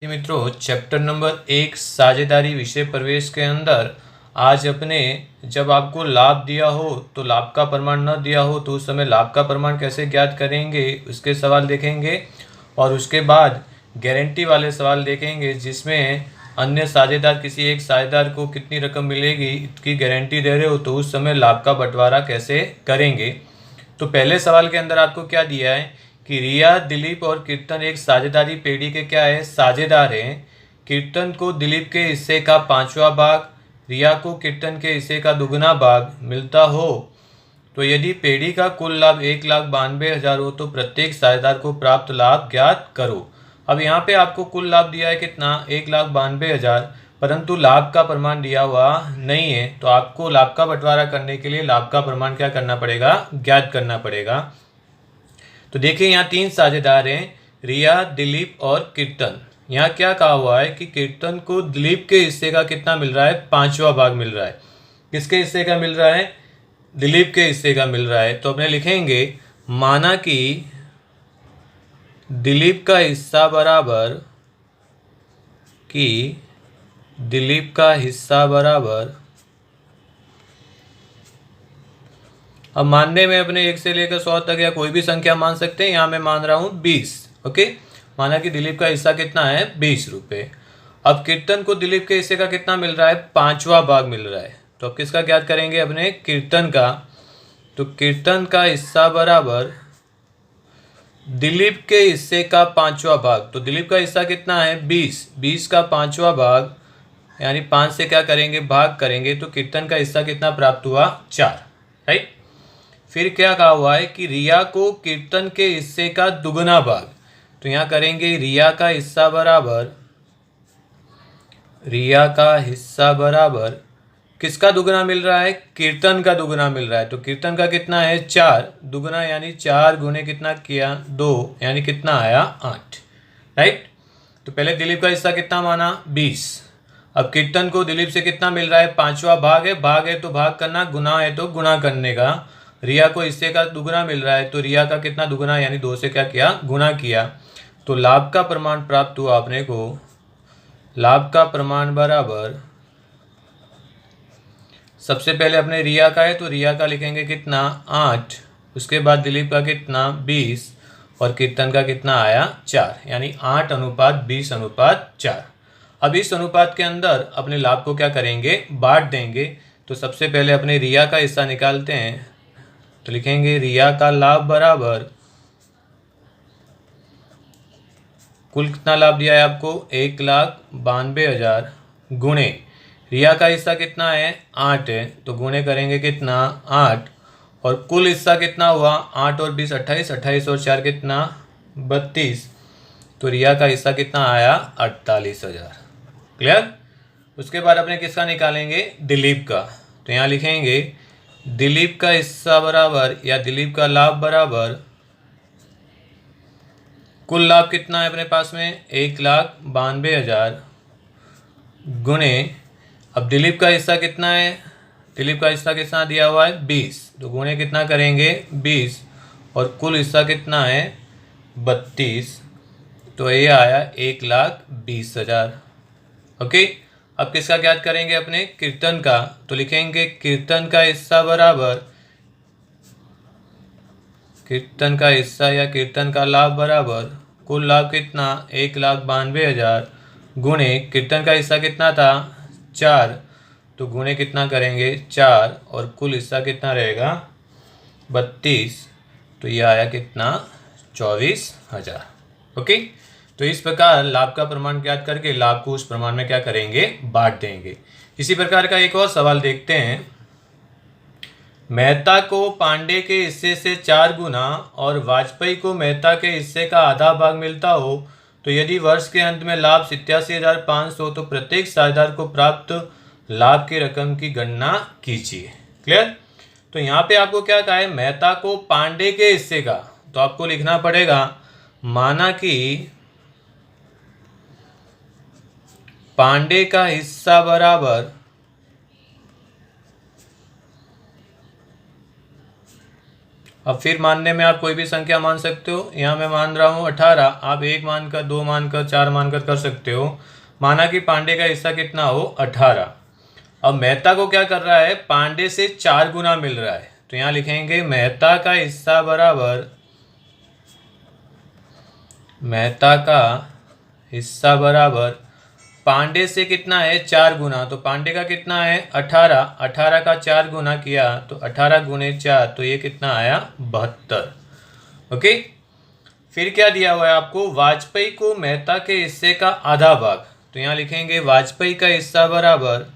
मित्रों, chapter number 1 साझेदारी विषय प्रवेश के अंदर आज अपने जब आपको लाभ दिया हो तो लाभ का प्रमाण न दिया हो तो उस समय लाभ का प्रमाण कैसे ज्ञात करेंगे उसके सवाल देखेंगे। और उसके बाद गारंटी वाले सवाल देखेंगे जिसमें अन्य साझेदार किसी एक साझेदार को कितनी रकम मिलेगी इसकी गारंटी दे रहे हो तो उस समय लाभ का बंटवारा कैसे करेंगे। तो पहले सवाल के अंदर आपको क्या दिया है कि रिया, दिलीप और कीर्तन एक साझेदारी पेढ़ी के क्या है, साझेदार हैं। कीर्तन को दिलीप के हिस्से का 5वां भाग, रिया को कीर्तन के हिस्से का दुगना भाग मिलता हो तो यदि पेढ़ी का कुल लाभ 1,92,000 हो तो प्रत्येक साझेदार को प्राप्त लाभ ज्ञात करो। अब यहाँ पे आपको कुल लाभ दिया है कितना, 1,92,000, परंतु लाभ का प्रमाण दिया हुआ नहीं है तो आपको लाभ का बंटवारा करने के लिए लाभ का प्रमाण क्या करना पड़ेगा, ज्ञात करना पड़ेगा। तो देखिए यहाँ 3 साझेदार हैं, रिया, दिलीप और कीर्तन। यहाँ क्या कहा हुआ है कि कीर्तन को दिलीप के हिस्से का कितना मिल रहा है, 5वां भाग मिल रहा है। किसके हिस्से का मिल रहा है, दिलीप के हिस्से का मिल रहा है। तो अपने लिखेंगे माना कि दिलीप का हिस्सा बराबर अब मानने में अपने 1 से लेकर 100 तक या कोई भी संख्या मान सकते हैं। यहाँ मैं मान रहा हूँ 20। ओके, माना कि दिलीप का हिस्सा कितना है, 20 रुपये। अब कीर्तन को दिलीप के हिस्से का कितना मिल रहा है, 5वां भाग मिल रहा है। तो अब किसका ज्ञात करेंगे, अपने कीर्तन का। तो कीर्तन का हिस्सा बराबर दिलीप के हिस्से का 5वां भाग। तो दिलीप का हिस्सा कितना है, 20 का 5वां भाग यानी 5 से क्या करेंगे, भाग करेंगे तो कीर्तन का हिस्सा कितना प्राप्त हुआ, 4। राइट। फिर क्या कहा हुआ है कि रिया को कीर्तन के हिस्से का दुगना भाग। तो यहाँ करेंगे रिया का हिस्सा बराबर किसका दुगना मिल रहा है, कीर्तन का दुगना मिल रहा है। तो कीर्तन का कितना है, 4, दुगना यानी 4 गुने कितना किया, 2, यानी कितना आया, 8। राइट। तो पहले दिलीप का हिस्सा कितना माना, 20। अब कीर्तन को दिलीप से कितना मिल रहा है, 5वां भाग है तो भाग करना, गुना है तो गुना करने का। रिया को हिस्से का दुगना मिल रहा है तो रिया का कितना दुगना यानी 2 से क्या किया, गुना किया। तो लाभ का प्रमाण प्राप्त हुआ अपने को, लाभ का प्रमाण बराबर सबसे पहले अपने रिया का है तो रिया का लिखेंगे कितना, 8, उसके बाद दिलीप का कितना, 20 और कीर्तन का कितना आया, 4, यानी 8:20:4। अब इस अनुपात के अंदर अपने लाभ को क्या करेंगे, बांट देंगे। तो सबसे पहले अपने रिया का हिस्सा निकालते हैं तो लिखेंगे रिया का लाभ बराबर कुल कितना लाभ दिया है आपको, 1,92,000 गुणे रिया का हिस्सा कितना है, 8 है तो गुणे करेंगे कितना, 8 और कुल हिस्सा कितना हुआ, 8 और 20 28, 28 और 4 कितना, 32। तो रिया का हिस्सा कितना आया, 48,000। क्लियर। उसके बाद अपने किसका निकालेंगे, दिलीप का। तो यहाँ लिखेंगे दिलीप का हिस्सा बराबर या दिलीप का लाभ बराबर कुल लाभ कितना है अपने पास में, 1,92,000 गुणे अब दिलीप का हिस्सा कितना है, दिलीप का हिस्सा कितना दिया हुआ है, 20 तो गुणे कितना करेंगे, 20 और कुल हिस्सा कितना है, 32। तो ये आया 1,20,000। ओके। अब किसका ज्ञात करेंगे, अपने कीर्तन का। तो लिखेंगे कीर्तन का हिस्सा बराबर कीर्तन का हिस्सा या कीर्तन का लाभ बराबर कुल लाभ कितना, 1,92,000 गुणे कीर्तन का हिस्सा कितना था, 4 तो गुणे कितना करेंगे, 4 और कुल हिस्सा कितना रहेगा, 32। तो ये आया कितना, 24,000। ओके। तो इस प्रकार लाभ का प्रमाण ज्ञात करके लाभ को उस प्रमाण में क्या करेंगे, बांट देंगे। इसी प्रकार का एक और सवाल देखते हैं। मेहता को पांडे के हिस्से से 4 गुना और वाजपेयी को मेहता के हिस्से का आधा भाग मिलता हो तो यदि वर्ष के अंत में लाभ 87,500 हो तो प्रत्येक साझेदार को प्राप्त लाभ की रकम की गणना कीजिए। क्लियर। तो यहाँ पे आपको क्या कहा है, मेहता को पांडे के हिस्से का। तो आपको लिखना पड़ेगा माना कि पांडे का हिस्सा बराबर अब फिर मानने में आप कोई भी संख्या मान सकते हो। यहाँ मैं मान रहा हूँ 18, आप 1 मानकर, 2 मानकर, 4 मानकर कर सकते हो। माना कि पांडे का हिस्सा कितना हो, 18। अब मेहता को क्या कर रहा है, पांडे से 4 गुना मिल रहा है, तो यहाँ लिखेंगे मेहता का हिस्सा बराबर, मेहता का हिस्सा बराबर पांडे से कितना है, 4 गुना। तो पांडे का कितना है, 18, 18 का 4 गुना किया तो 18 गुने 4, तो ये कितना आया, 72। ओके। फिर क्या दिया हुआ है आपको, वाजपेयी को मेहता के हिस्से का आधा भाग, तो यहाँ लिखेंगे वाजपेयी का हिस्सा बराबर,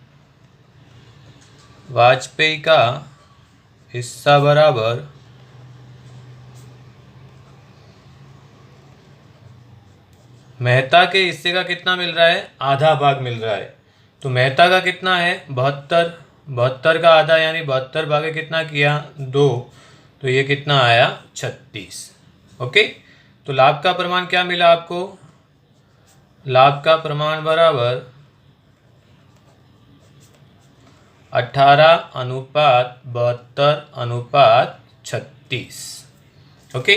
वाजपेयी का हिस्सा बराबर मेहता के हिस्से का कितना मिल रहा है, आधा भाग मिल रहा है। तो मेहता का कितना है, 72, 72 का आधा यानी 72 भागे कितना किया, 2, तो ये कितना आया, 36। ओके। तो लाभ का प्रमाण क्या मिला आपको, लाभ का प्रमाण बराबर 18:72:36। ओके।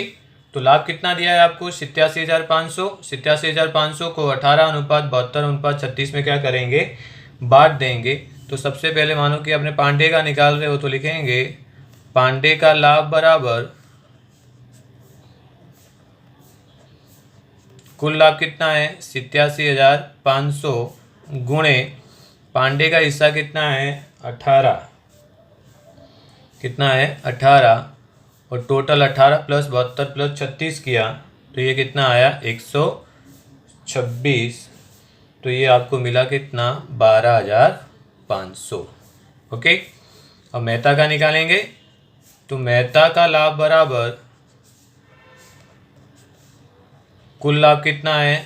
तो लाभ कितना दिया है आपको, 87,500। 87,500 को 18:72:36 में क्या करेंगे, बांट देंगे। तो सबसे पहले मानो कि अपने पांडे का निकाल रहे हो, तो लिखेंगे पांडे का लाभ बराबर, कुल लाभ कितना है, 87,500 गुणे पांडे का हिस्सा कितना है, 18, कितना है, 18, और टोटल 18 प्लस 72 प्लस 36 किया तो ये कितना आया, 126। तो ये आपको मिला कितना, 12,500। ओके। अब मेहता का निकालेंगे, तो मेहता का लाभ बराबर, कुल लाभ कितना है,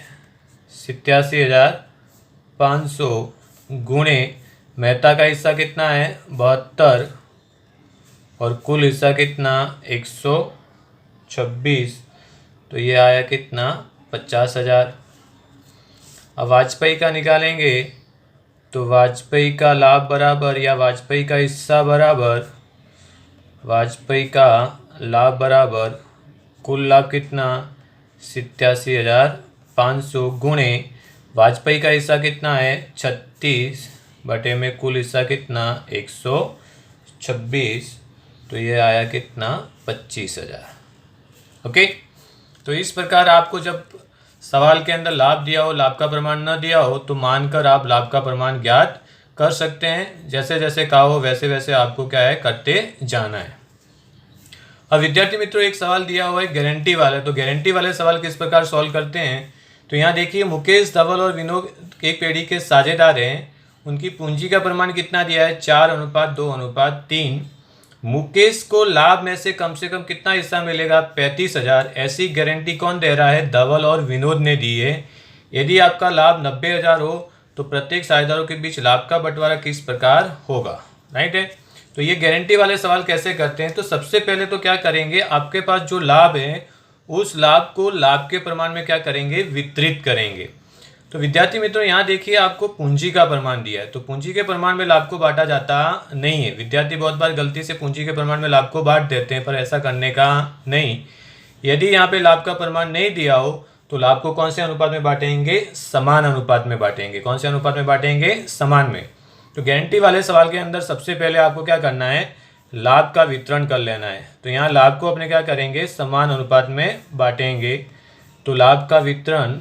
87,500 गुणे मेहता का हिस्सा कितना है, 72, और कुल हिस्सा कितना, 126। तो ये आया कितना, 50,000। अब वाजपेयी का निकालेंगे, तो वाजपेयी का लाभ बराबर या वाजपेयी का हिस्सा बराबर, वाजपेयी का लाभ बराबर कुल लाभ कितना, 87,500 गुणे वाजपेयी का हिस्सा कितना है, 36 बटे में कुल हिस्सा कितना, 126। तो ये आया कितना, 25,000। ओके। तो इस प्रकार आपको जब सवाल के अंदर लाभ दिया हो, लाभ का प्रमाण न दिया हो, तो मानकर आप लाभ का प्रमाण ज्ञात कर सकते हैं। जैसे जैसे कहा हो वैसे वैसे आपको क्या है, करते जाना है। अब विद्यार्थी मित्रों, एक सवाल दिया हुआ है गारंटी वाला, तो गारंटी वाले सवाल किस प्रकार सॉल्व करते हैं। तो यहाँ देखिए, मुकेश, धवल और विनोद एक पीढ़ी के साझेदार हैं। उनकी पूंजी का प्रमाण कितना दिया है, 4:2:3। मुकेश को लाभ में से कम कितना हिस्सा मिलेगा, 35,000। ऐसी गारंटी कौन दे रहा है, धवल और विनोद ने दी है। यदि आपका लाभ 90,000 हो तो प्रत्येक साझेदारों के बीच लाभ का बंटवारा किस प्रकार होगा, राइट है। तो ये गारंटी वाले सवाल कैसे करते हैं, तो सबसे पहले तो क्या करेंगे, आपके पास जो लाभ है उस लाभ को लाभ के प्रमाण में क्या करेंगे, वितरित करेंगे। तो विद्यार्थी मित्रों, यहाँ देखिए आपको पूंजी का प्रमाण दिया है, तो पूंजी के प्रमाण में लाभ को बांटा जाता नहीं है। विद्यार्थी बहुत बार गलती से पूंजी के प्रमाण में लाभ को बांट देते हैं, पर ऐसा करने का नहीं। यदि यहाँ पे लाभ का प्रमाण नहीं दिया हो तो लाभ को कौन से अनुपात में बांटेंगे, समान अनुपात में बांटेंगे। कौन से अनुपात में बांटेंगे, समान में। तो गारंटी वाले सवाल के अंदर सबसे पहले आपको क्या करना है, लाभ का वितरण कर लेना है। तो यहाँ लाभ को अपने क्या करेंगे, समान अनुपात में बांटेंगे। तो लाभ का वितरण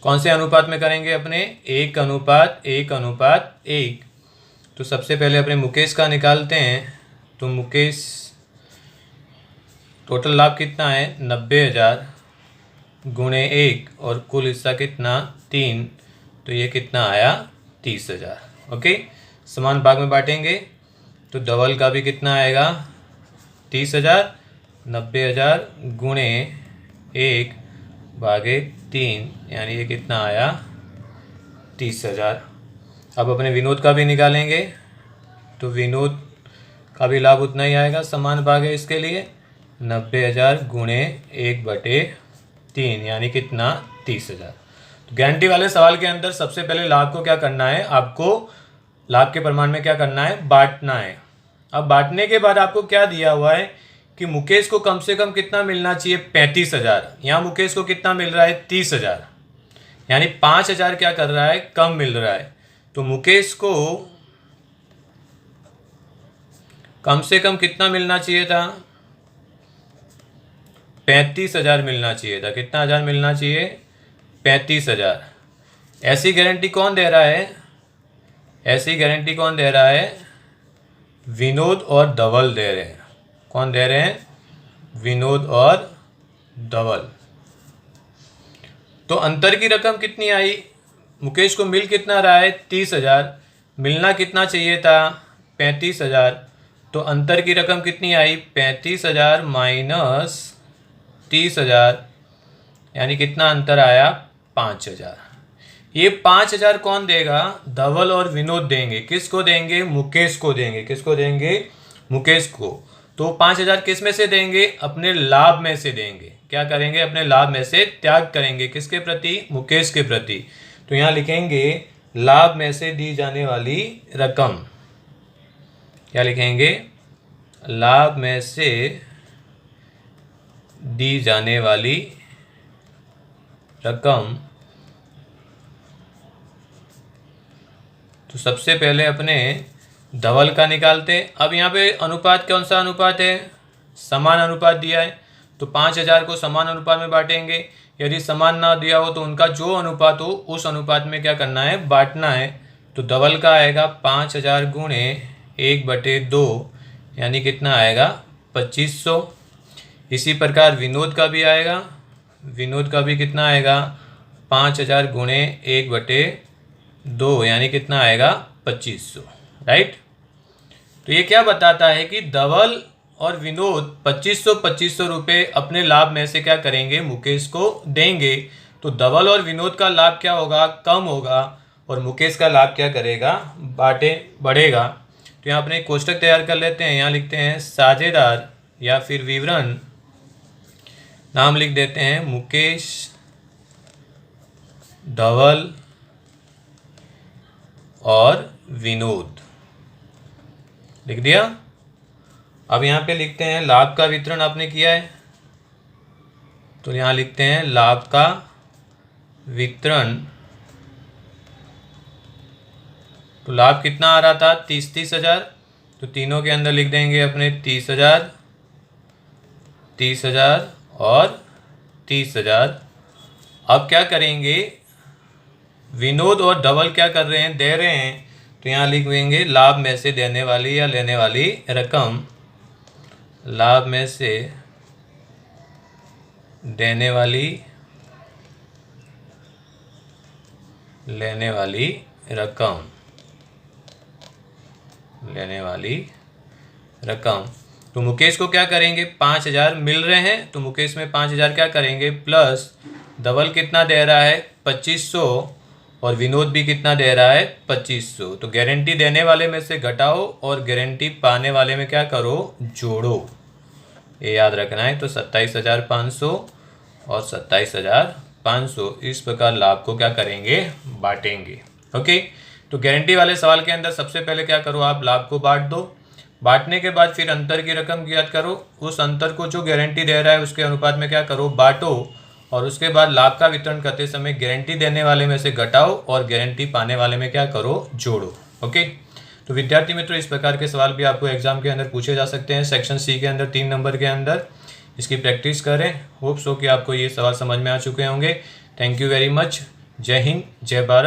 कौन से अनुपात में करेंगे, अपने 1:1:1। तो सबसे पहले अपने मुकेश का निकालते हैं। तो मुकेश, टोटल लाभ कितना है, 90,000 गुणे 1, और कुल हिस्सा कितना, 3। तो ये कितना आया, 30,000। ओके। समान भाग में बांटेंगे। तो धवल का भी कितना आएगा, 30,000, 90,000 गुणे 1 भागे 3, यानी ये कितना आया, 30,000। अब अपने विनोद का भी निकालेंगे। तो विनोद का भी लाभ उतना ही आएगा, समान भाग है इसके लिए, 90,000 गुणे 1/3, यानी कितना, 30,000। तो गारंटी वाले सवाल के अंदर सबसे पहले लाभ को क्या करना है, आपको लाभ के प्रमाण में क्या करना है, बांटना है। अब बांटने के बाद आपको क्या दिया हुआ है कि मुकेश को कम से कम कितना मिलना चाहिए, 35,000। यहाँ मुकेश को कितना मिल रहा है, 30,000, यानी 5,000 क्या कर रहा है, कम मिल रहा है। तो मुकेश को कम से कम कितना मिलना चाहिए था, 35,000 मिलना चाहिए था। कितना हज़ार मिलना चाहिए, 35,000। ऐसी गारंटी कौन दे रहा है, ऐसी गारंटी कौन दे रहा है, विनोद और धवल दे रहे हैं। कौन दे रहे हैं, विनोद और धवल। तो अंतर की रकम कितनी आई, मुकेश को मिल कितना रहा है, 30,000, मिलना कितना चाहिए था, 35,000। तो अंतर की रकम कितनी आई, 35,000 माइनस 30,000, यानी कितना अंतर आया, 5,000। ये 5,000 कौन देगा, धवल और विनोद देंगे। किसको देंगे, मुकेश को देंगे। किसको देंगे, मुकेश को। तो 5,000 किस में से देंगे, अपने लाभ में से देंगे। क्या करेंगे, अपने लाभ में से त्याग करेंगे। किसके प्रति, मुकेश के प्रति। तो यहाँ लिखेंगे लाभ में से दी जाने वाली रकम। क्या लिखेंगे, लाभ में से दी जाने वाली रकम। तो सबसे पहले अपने धवल का निकालते। अब यहाँ पे अनुपात कौन सा अनुपात है, समान अनुपात दिया है। तो 5,000 को समान अनुपात में बांटेंगे। यदि समान ना दिया हो तो उनका जो अनुपात हो उस अनुपात में क्या करना है, बांटना है। तो धवल का आएगा 5,000 गुणे 1/2, यानी कितना आएगा, 2500। इसी प्रकार विनोद का भी आएगा। विनोद का भी कितना आएगा, 5,000 गुणे 1/2, यानी कितना आएगा, 2500। राइट। तो ये क्या बताता है कि धवल और विनोद 2500 रुपये अपने लाभ में से क्या करेंगे, मुकेश को देंगे। तो धवल और विनोद का लाभ क्या होगा, कम होगा, और मुकेश का लाभ क्या करेगा, बढ़ेगा। तो यहाँ अपने कोष्टक तैयार कर लेते हैं। यहाँ लिखते हैं साझेदार या फिर विवरण, नाम लिख देते हैं मुकेश, धवल और विनोद, लिख दिया। अब यहाँ पे लिखते हैं लाभ का वितरण आपने किया है। तो यहाँ लिखते हैं लाभ का वितरण। तो लाभ कितना आ रहा था, 30,000। तो तीनों के अंदर लिख देंगे अपने 30,000, 30,000 और 30,000। अब क्या करेंगे, विनोद और धवल क्या कर रहे हैं, दे रहे हैं। तो यहाँ लिख देंगे लाभ में से देने वाली या लेने वाली रकम। लाभ में से देने वाली, लेने वाली रकम, लेने वाली रकम। तो मुकेश को क्या करेंगे, 5,000 मिल रहे हैं। तो मुकेश में 5,000 क्या करेंगे, प्लस धवल कितना दे रहा है, 2500, और विनोद भी कितना दे रहा है, 2500। तो गारंटी देने वाले में से घटाओ और गारंटी पाने वाले में क्या करो, जोड़ो। ये याद रखना है। तो 27,500 और 27,500, इस प्रकार लाभ को क्या करेंगे, बांटेंगे। ओके। तो गारंटी वाले सवाल के अंदर सबसे पहले क्या करो, आप लाभ को बांट दो। बांटने के बाद फिर अंतर की रकम ज्ञात करो। उस अंतर को जो गारंटी दे रहा है उसके अनुपात में क्या करो, बांटो। और उसके बाद लाभ का वितरण करते समय गारंटी देने वाले में से घटाओ और गारंटी पाने वाले में क्या करो, जोड़ो। ओके। तो विद्यार्थी मित्रों, इस प्रकार के सवाल भी आपको एग्जाम के अंदर पूछे जा सकते हैं। सेक्शन सी के अंदर 3 नंबर के अंदर इसकी प्रैक्टिस करें। होप सो कि आपको ये सवाल समझ में आ चुके होंगे। Thank you very much. जय हिंद, जय भारत।